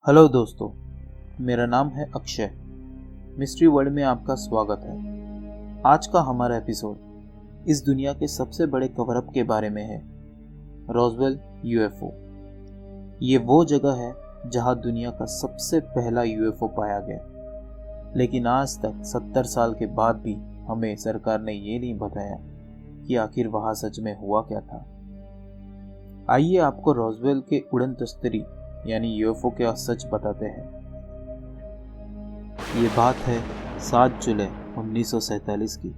Hello दोस्तों, मेरा नाम है अक्षय। मिस्ट्री वर्ल्ड में आपका स्वागत है। आज का हमारा एपिसोड इस दुनिया के सबसे बड़े कवर अप के बारे में है, रोजवेल यूएफओ। ये वो जगह है जहां दुनिया का सबसे पहला यूएफओ पाया गया, लेकिन आज तक 70 साल के बाद भी हमें सरकार ने ये नहीं बताया कि आखिर वहां सच में हुआ क्या था। आइए आपको रोजवेल के उड़न तस्तरी यानी यूएफओ का सच बताते हैं। ये बात है 7 जुलाई 1947 की।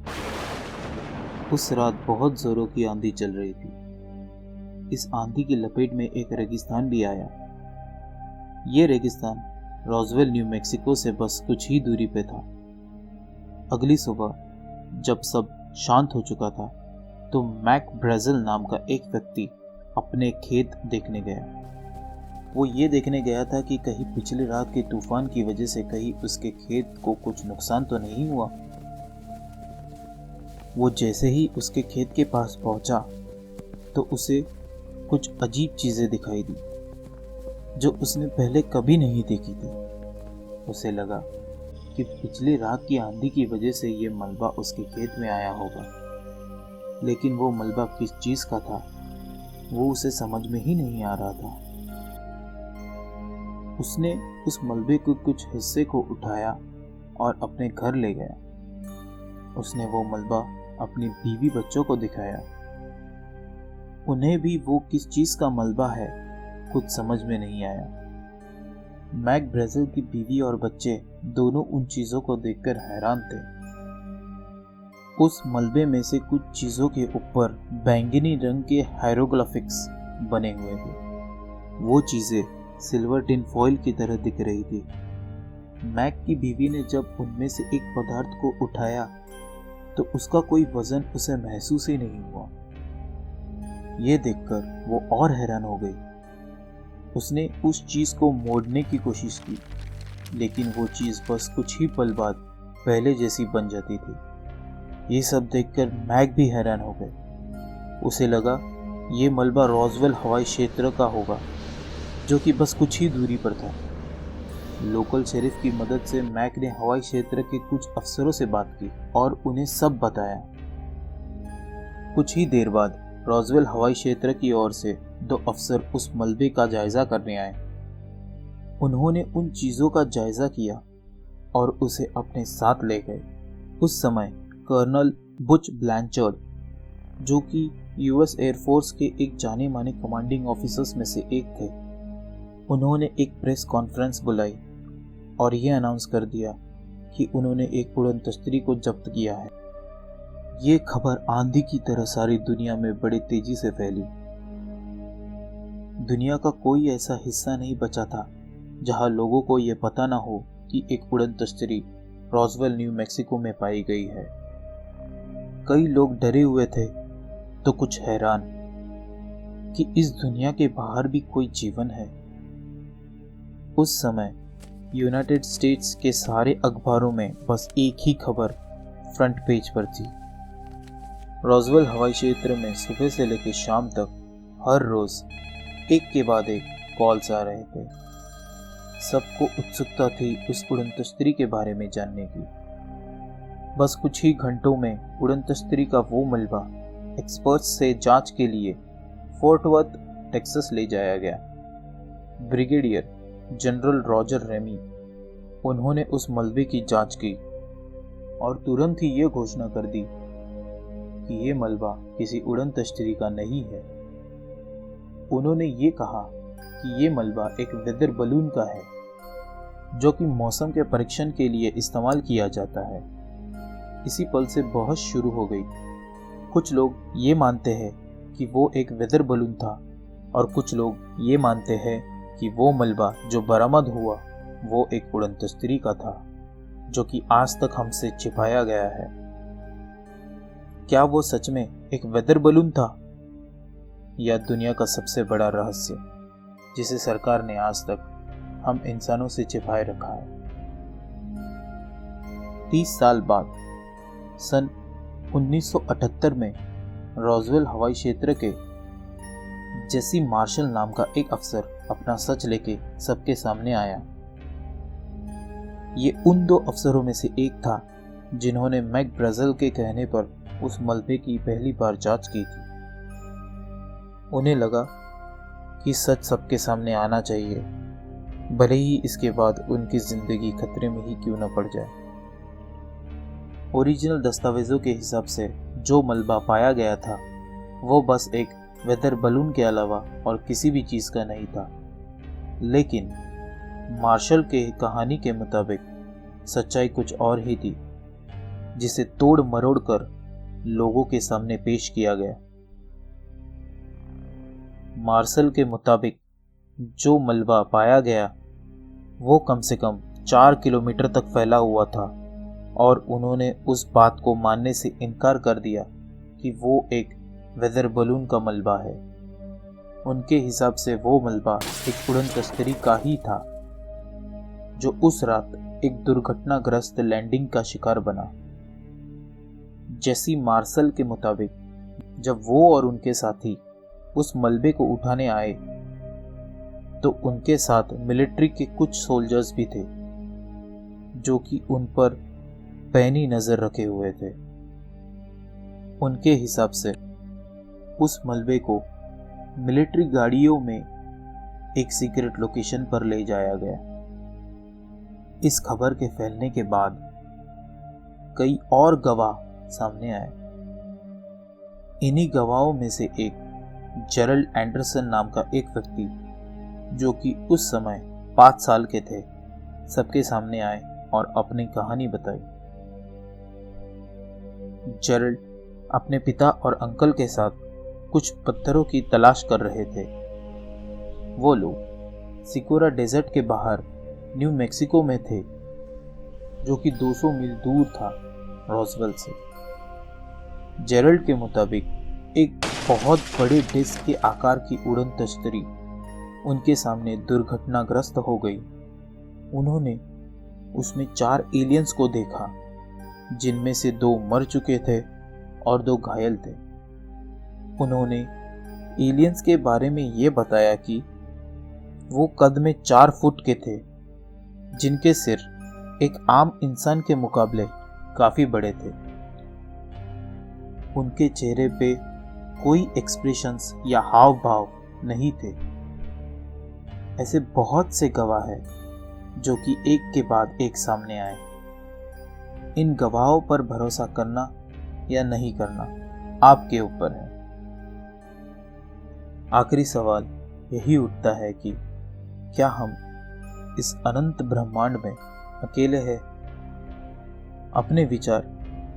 उस रात बहुत जोरों की आंधी चल रही थी। इस आंधी की लपेट में एक रेगिस्तान भी आया। ये रेगिस्तान रोजवेल न्यू मैक्सिको से बस कुछ ही दूरी पे था। अगली सुबह जब सब शांत हो चुका था तो मैक ब्रेजल नाम का एक व्यक्ति अपने खेत देखने गया। वो ये देखने गया था कि कहीं पिछली रात के तूफान की वजह से कहीं उसके खेत को कुछ नुकसान तो नहीं हुआ। वो जैसे ही उसके खेत के पास पहुंचा तो उसे कुछ अजीब चीजें दिखाई दी जो उसने पहले कभी नहीं देखी थी। उसे लगा कि पिछली रात की आंधी की वजह से ये मलबा उसके खेत में आया होगा, लेकिन वो मलबा किस चीज का था वो उसे समझ में ही नहीं आ रहा था। उसने उस मलबे के कुछ हिस्से को उठाया और अपने घर ले गया। उसने वो मलबा अपनी बीवी बच्चों को दिखाया। उन्हें भी वो किस चीज का मलबा है कुछ समझ में नहीं आया। मैक ब्रेजल की बीवी और बच्चे दोनों उन चीजों को देखकर हैरान थे। उस मलबे में से कुछ चीजों के ऊपर बैंगनी रंग के हायरोग्लिफिक्स बने हुए थे। वो चीजें सिल्वर टिन फॉइल की तरह दिख रही थी। मैक की बीवी ने जब उनमें से एक पदार्थ को उठाया तो उसका कोई वजन उसे महसूस ही नहीं हुआ। यह देखकर वो और हैरान हो गई। उसने उस चीज को मोड़ने की कोशिश की, लेकिन वो चीज बस कुछ ही पल बाद पहले जैसी बन जाती थी। ये सब देखकर मैक भी हैरान हो गए। उसे लगा ये मलबा रोजवेल हवाई क्षेत्र का होगा, जो कि बस कुछ ही दूरी पर था। लोकल शेरिफ की मदद से मैक ने हवाई क्षेत्र के कुछ अफसरों से बात की और उन्हें सब बताया। कुछ ही देर बाद रोजवेल हवाई क्षेत्र की ओर से 2 अफसर उस मलबे का जायजा करने आए। उन्होंने उन चीजों का जायजा किया और उसे अपने साथ ले गए। उस समय कर्नल बुच ब्लैंचर्ड, जो कि यूएस एयरफोर्स के एक जाने माने कमांडिंग ऑफिसर्स में से एक थे, उन्होंने एक प्रेस कॉन्फ्रेंस बुलाई और यह अनाउंस कर दिया कि उन्होंने एक उड़न तस्तरी को जब्त किया है। ये खबर आंधी की तरह सारी दुनिया में बड़ी तेजी से फैली। दुनिया का कोई ऐसा हिस्सा नहीं बचा था जहां लोगों को यह पता ना हो कि एक उड़न तस्तरी रोजवेल न्यू मैक्सिको में पाई गई है। कई लोग डरे हुए थे तो कुछ हैरान कि इस दुनिया के बाहर भी कोई जीवन है। उस समय यूनाइटेड स्टेट्स के सारे अखबारों में बस एक ही खबर फ्रंट पेज पर थी। रोजवेल हवाई क्षेत्र में सुबह से लेकर शाम तक हर रोज एक के बाद एक कॉल्स आ रहे थे। सबको उत्सुकता थी उस उड़न तस्तरी के बारे में जानने की। बस कुछ ही घंटों में उड़न तस्तरी का वो मलबा एक्सपर्ट्स से जांच के लिए फोर्ट वर्थ टेक्सास ले जाया गया। ब्रिगेडियर जनरल रॉजर रेमी, उन्होंने उस मलबे की जांच की और तुरंत ही ये घोषणा कर दी कि ये मलबा किसी उड़न तस्तरी का नहीं है। उन्होंने ये कहा कि ये मलबा एक वेदर बलून का है, जो कि मौसम के परीक्षण के लिए इस्तेमाल किया जाता है। इसी पल से बहस शुरू हो गई। कुछ लोग ये मानते हैं कि वो एक वेदर बलून था और कुछ लोग ये मानते हैं कि वो मलबा जो बरामद हुआ वो एक उड़न तस्तरी का था, जो कि आज तक हमसे छिपाया गया है। क्या वो सच में एक वेदर बलून था या दुनिया का सबसे बड़ा रहस्य जिसे सरकार ने आज तक हम इंसानों से छिपाए रखा है? 30 साल बाद सन 1978 में रोजवेल हवाई क्षेत्र के जेसी मार्शल नाम का एक अफसर अपना सच लेके सबके सामने आया। ये उन 2 अफसरों में से एक था जिन्होंने मैक ब्राज़िल के कहने पर उस मलबे की पहली बार जांच की थी। उन्हें लगा कि सच सबके सामने आना चाहिए, भले ही इसके बाद उनकी जिंदगी खतरे में ही क्यों न पड़ जाए। ओरिजिनल दस्तावेजों के हिसाब से जो मलबा पाया गया था वो बस एक वेदर बलून के अलावा और किसी भी चीज का नहीं था। लेकिन मार्शल के कहानी के मुताबिक सच्चाई कुछ और ही थी, जिसे तोड़ मरोड़ कर लोगों के सामने पेश किया गया। मार्शल के मुताबिक जो मलबा पाया गया वो कम से कम 4 किलोमीटर तक फैला हुआ था और उन्होंने उस बात को मानने से इनकार कर दिया कि वो एक वेदर बलून का मलबा है। उनके हिसाब से वो मलबा एक उड़न तश्तरी का ही था जो उस रात एक दुर्घटनाग्रस्त लैंडिंग का शिकार बना। जेसी मार्शल के मुताबिक जब वो और उनके साथी उस मलबे को उठाने आए तो उनके साथ मिलिट्री के कुछ सोल्जर्स भी थे जो कि उन पर पैनी नजर रखे हुए थे। उनके हिसाब से उस मलबे को मिलिट्री गाड़ियों में एक सीक्रेट लोकेशन पर ले जाया गया। इस खबर के फैलने के बाद कई और गवाह सामने आए। इन्हीं गवाहों में से एक जेरल्ड एंडरसन नाम का एक व्यक्ति जो कि उस समय 5 साल के थे, सबके सामने आए और अपनी कहानी बताई। जेरल्ड अपने पिता और अंकल के साथ कुछ पत्थरों की तलाश कर रहे थे। वो लोग सिकोरा डेजर्ट के बाहर न्यू मैक्सिको में थे, जो कि 200 मील दूर था रोजवेल से। जेरल्ड के मुताबिक एक बहुत बड़े डिस्क के आकार की उड़न तश्तरी उनके सामने दुर्घटनाग्रस्त हो गई। उन्होंने उसमें 4 एलियंस को देखा, जिनमें से 2 मर चुके थे और 2 घायल थे। उन्होंने एलियंस के बारे में ये बताया कि वो कद में 4 फुट के थे, जिनके सिर एक आम इंसान के मुकाबले काफी बड़े थे। उनके चेहरे पे कोई एक्सप्रेशंस या हाव भाव नहीं थे। ऐसे बहुत से गवाह हैं जो कि एक के बाद एक सामने आए। इन गवाहों पर भरोसा करना या नहीं करना आपके ऊपर है। आखिरी सवाल यही उठता है कि क्या हम इस अनंत ब्रह्मांड में अकेले हैं? अपने विचार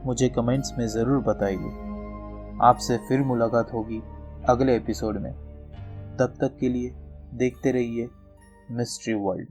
मुझे कमेंट्स में ज़रूर बताइए। आपसे फिर मुलाकात होगी अगले एपिसोड में। तब तक के लिए देखते रहिए मिस्ट्री वर्ल्ड।